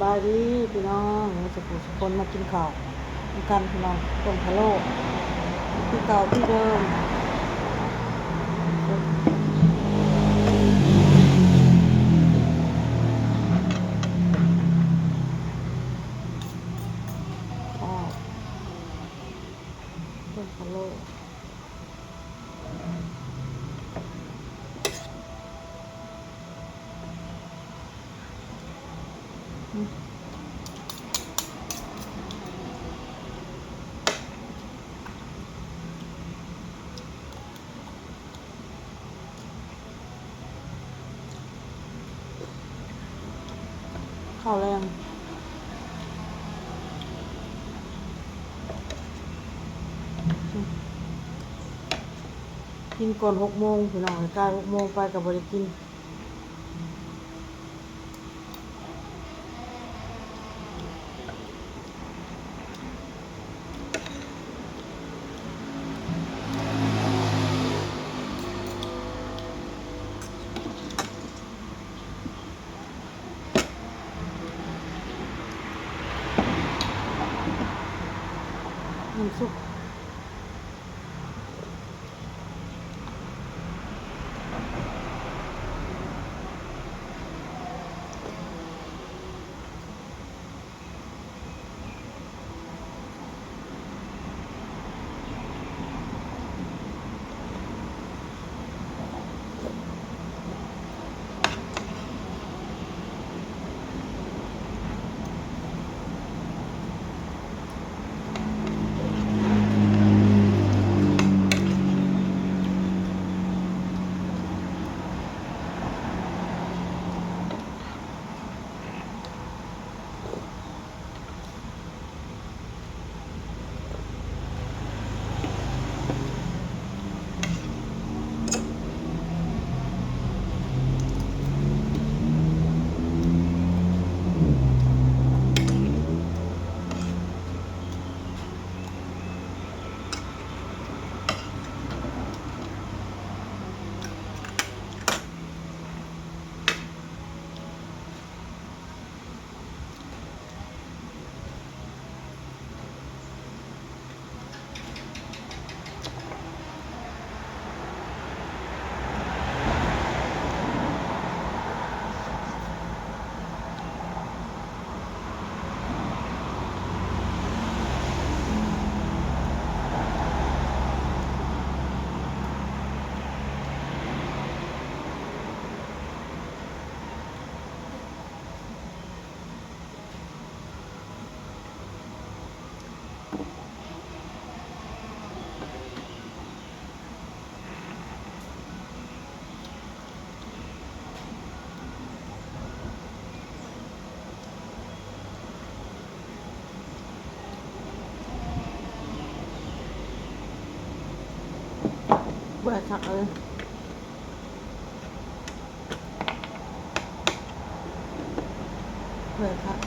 บายดีพี่น้องสุขุสุคนมากินข้าวกันพี่น้องต้มพะโล้ที่เก่าที่เดิมต้มพะโล้ข้าวแรงกินก่อน6 โมงพี่น้องใกล้6 โมงไปก็บ่ได้กินน้ำซุปเบื่อทักเลยเบื่อทัก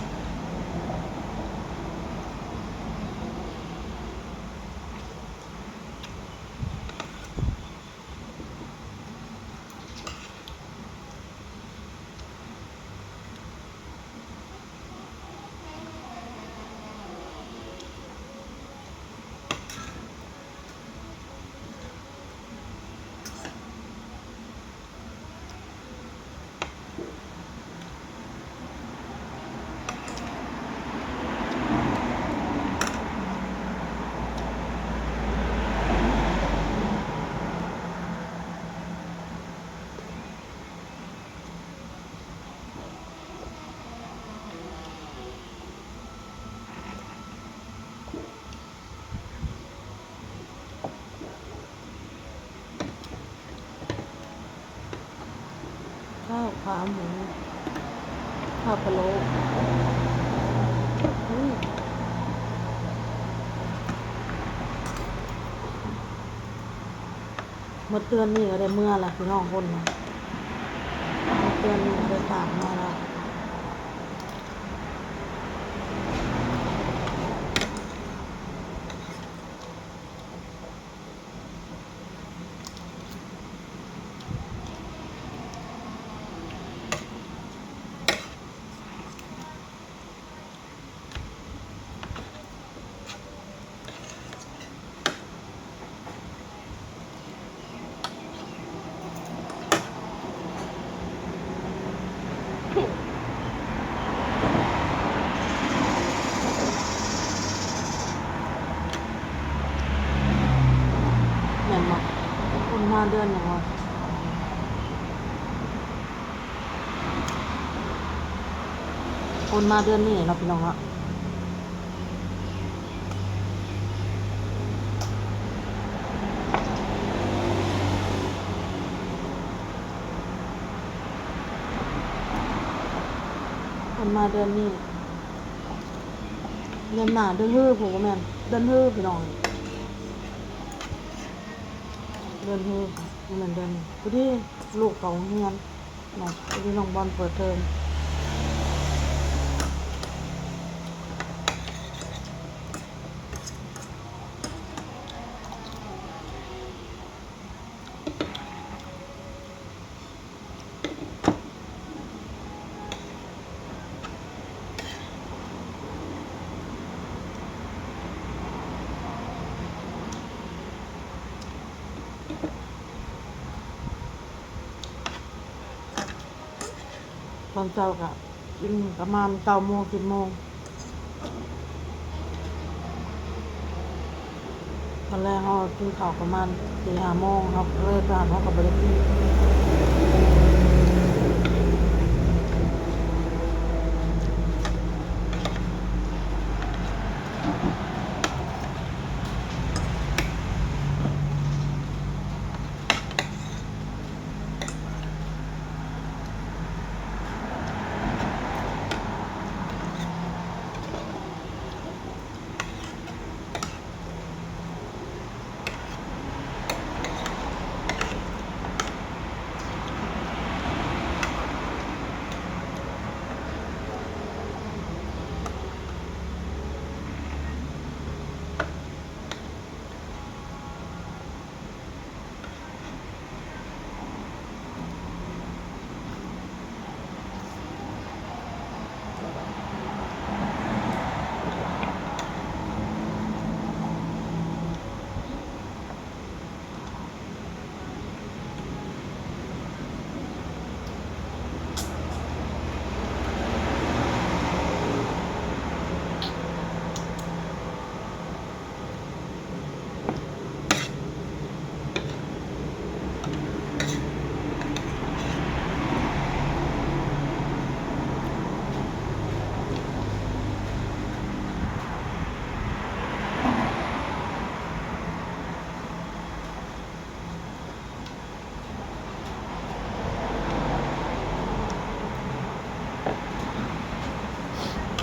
ข้าวขาหมูข้าวพะโล้เมื่อเตือนนี่ก็ได้เมื่อละพี่น้องคนนะเมื่อเตือนนี่ก็ได้ฝากมาแล้ว แม่นบ่คนมาเดือนหยังวะคนมาเดือนนี้เนาะพี่น้องเนาะคนมาเดือนนี้เดือนหน้าเดือนฮื้อผมก็แม่นเดือนฮื้อพี่น้องเดือนฮื้อบ่แม่นเดือนนี้พอดีลูกเขาโรงเรียนเนาะพอดีน้องบอลเปิดเทอมตอนเช้าก็กินประมาณ9:00 น 10:00 นตอนแรกเฮากินข้าวประมาณ 4-5 โมงครับเลิกงานเฮาก็บ่ได้กิน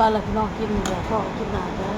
ไปแล้วพี่น้องกินเดี๋ยวพ่อกินหน้าเด้อ